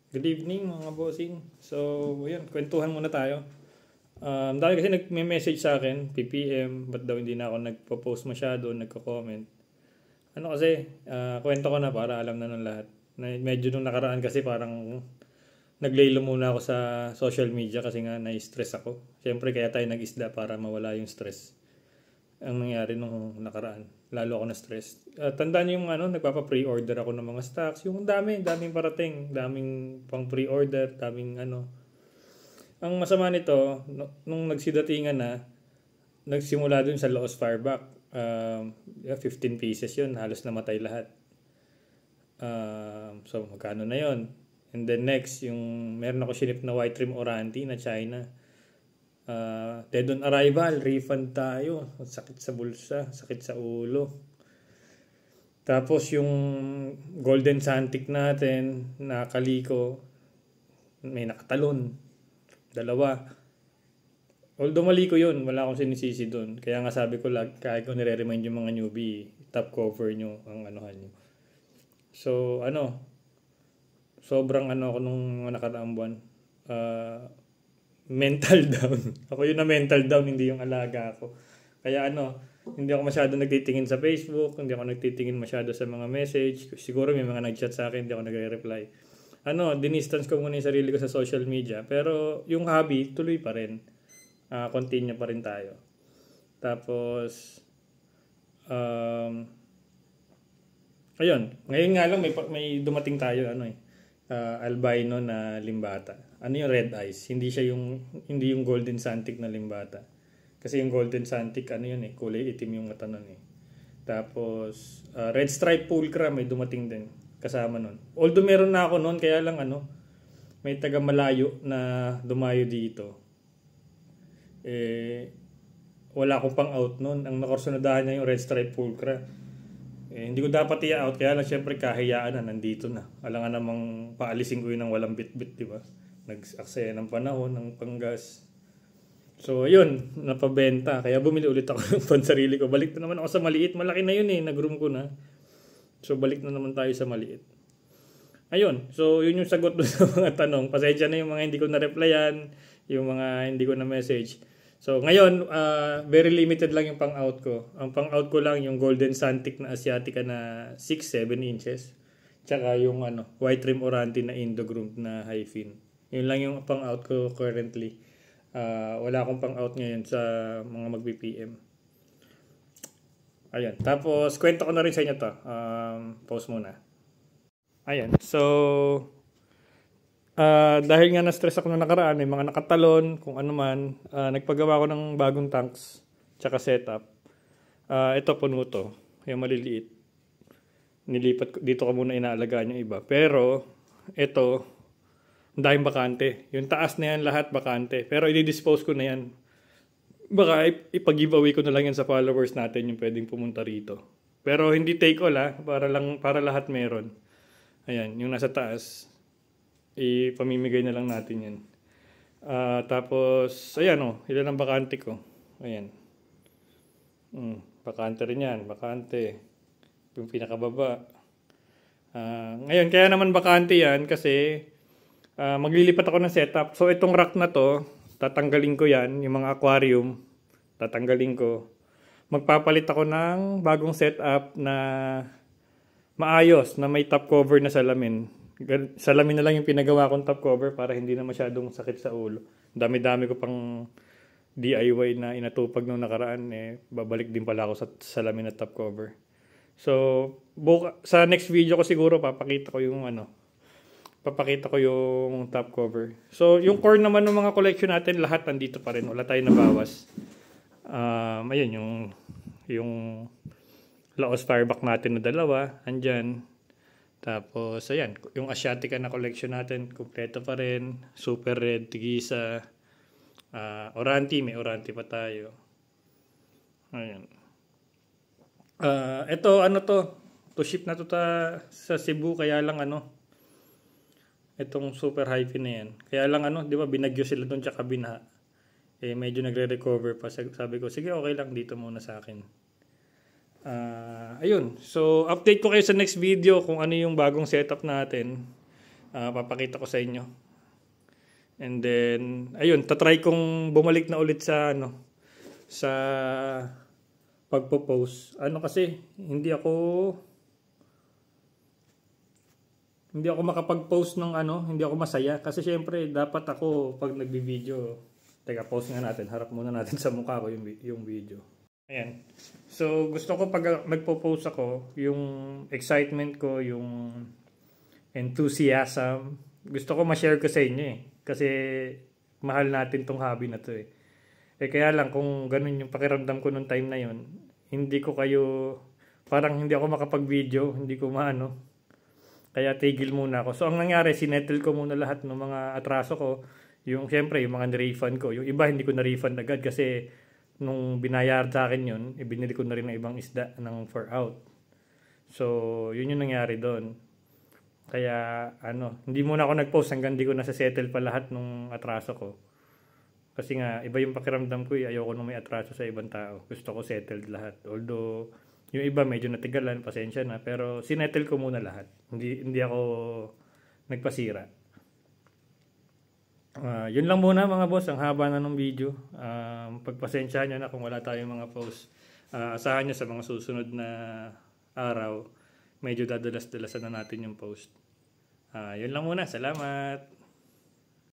Good evening mga bossing. So, ayun, kwentuhan muna tayo. Dahil kasi nagme-message sa akin, PPM, ba't daw hindi na ako nagpo-post masyado, nagko-comment. Ano kasi, kwento ko na para alam na ng lahat. Medyo nung nakaraan kasi parang naglaylo muna ako sa social media kasi nga na-stress ako. Siyempre kaya tayo nag-isda para mawala yung stress. Ang nangyari nung nakaraan. Lalo ako na-stress. Tandaan niyo yung nagpapa-pre-order ako ng mga stocks. Yung daming parating. Daming pang pre-order, daming ano. Ang masama nito, nung nagsidatingan na, nagsimula dun sa Lowe's Fireback. 15 pieces yun. Halos namatay lahat. So, magkano na yon. And then next, yung meron ako sinip na white rim oranti na China. Dead on arrival, refund tayo. Sakit sa bulsa, sakit sa ulo. Tapos yung golden santic natin, nakaliko, may nakatalon. Dalawa. Although mali ko yun, wala akong sinisisi doon. Kaya nga sabi ko, kahit ko nire-remind yung mga newbie, top cover nyo ang anuhan nyo. So, sobrang ako nung nakaraang buwan. Mental down. Ako yung na mental down, hindi yung alaga ako. Kaya hindi ako masyado nagtitingin sa Facebook, hindi ako nagtitingin masyado sa mga message. Siguro may mga nag-chat sa akin, hindi ako nagre-reply. Dinistance ko muna yung sarili ko sa social media. Pero yung hobby, tuloy pa rin. Continue pa rin tayo. Tapos, ayun. Ngayon nga lang may dumating tayo, albino na limbata. Yung red eyes? Hindi yung golden santic na limbata. Kasi yung golden santic, kulay itim yung mata nun eh. Tapos, red stripe pulcra may dumating din kasama nun. Although meron na ako nun, kaya lang may taga malayo na dumayo dito. Wala akong pang out nun. Ang nakursunadahan niya yung red stripe pulcra. Hindi ko dapat i-out, kaya lang syempre kahiyaan na, nandito na. Alangan namang paalisin ko yun ng walang bit-bit, di ba? Nag-aksaya ng panahon, ng panggas. So, ayun, napabenta. Kaya bumili ulit ako ng pansarili ko. Balik na naman ako sa maliit. Malaki na yun nag-room ko na. So, balik na naman tayo sa maliit. Ayun, so yun yung sagot sa mga tanong. Pasensya na yung mga hindi ko na-replyan, yung mga hindi ko na-message. So, ngayon, very limited lang yung pang-out ko. Ang pang-out ko lang yung golden santic na Asiatica na 6-7 inches. Tsaka yung white rim oranti na Indo-groomed na high fin. Yun lang yung pang-out ko currently. Wala akong pang-out ngayon sa mga mag-BPM. Ayan. Tapos, kwento ko na rin sa inyo to. Pause muna. Ayan. So, dahil nga na-stress ako na nakaraan, may mga nakatalon, kung ano man, nagpagawa ko ng bagong tanks, tsaka setup. Ito puno to, yung maliliit. Nilipat ko, dito ko muna inaalagaan yung iba. Pero, ito, dahil bakante. Yung taas na yan, lahat bakante. Pero i-dispose ko na yan. Baka ipag-giveaway ko na lang yan sa followers natin yung pwedeng pumunta rito. Pero hindi take all para lahat meron. Ayan, yung nasa taas, ipamimigay na lang natin yan. Tapos, ayan ilan ang bakante ko. Ayan. Bakante rin yan, bakante. Yung pinakababa. Ngayon, kaya naman bakante yan kasi maglilipat ako ng setup. So, itong rack na to, tatanggalin ko yan, yung mga aquarium, tatanggalin ko. Magpapalit ako ng bagong setup na maayos, na may top cover na salamin. Salamin na lang yung pinagawa kong top cover para hindi na masyadong sakit sa ulo. Dami-dami ko pang DIY na inatupag nung nakaraan. Babalik din pala ako sa salamin na top cover. So, sa next video ko siguro papakita ko yung top cover. So, yung core naman ng mga collection natin, lahat nandito pa rin. Wala tayong nabawas. Ayun, yung Laos Fireback natin na dalawa, andyan. Tapos, ayan, yung Asiatica na collection natin, kumpleto pa rin. Super Red, Tigisa, Oranti, may Oranti pa tayo. Ayan. Ito, to ship na to sa Cebu, kaya lang itong super high fin na yan. Kaya lang di ba, binagyo sila doon tsaka binaha. Medyo nagre-recover pa. Sabi ko, sige, okay lang dito muna sa akin. Ayun. So, update ko kayo sa next video kung ano yung bagong setup natin. Papakita ko sa inyo. And then, ayun, tatry kong bumalik na ulit sa sa pagpo-post. Kasi hindi ako makapag-post ng hindi ako masaya kasi syempre dapat ako pag nagbi-video, teka, post nga natin, harap muna natin sa mukha ko yung video. Ayan. So, gusto ko pag magpo-post ako, yung excitement ko, yung enthusiasm, gusto ko ma-share ko sa inyo kasi mahal natin tong hobby na to kaya lang kung ganun yung pakiramdam ko nung time na yon, parang hindi ako makapag-video, hindi ko kaya tigil muna ako. So ang nangyari, sinettle ko muna lahat ng mga atraso ko, syempre yung mga na-refund ko, yung iba hindi ko na-refund agad kasi nung binayar sa akin yun, ibinili ko na rin ng ibang isda ng 4 out. So yun yung nangyari doon. Kaya hindi muna ako nag-post hanggang di ko nasa-settle pa lahat ng atraso ko. Kasi nga, iba yung pakiramdam ko ayoko nung may atraso sa ibang tao. Gusto ko settled lahat. Although, yung iba medyo natigalan, pasensya na. Pero sinettle ko muna lahat. Hindi ako nagpasira. Yun lang muna mga boss. Ang haba na ng video. Pagpasensya nyo na kung wala tayong mga post. Asahan nyo sa mga susunod na araw. Medyo dadalas-dalasan na natin yung post. Yun lang muna. Salamat!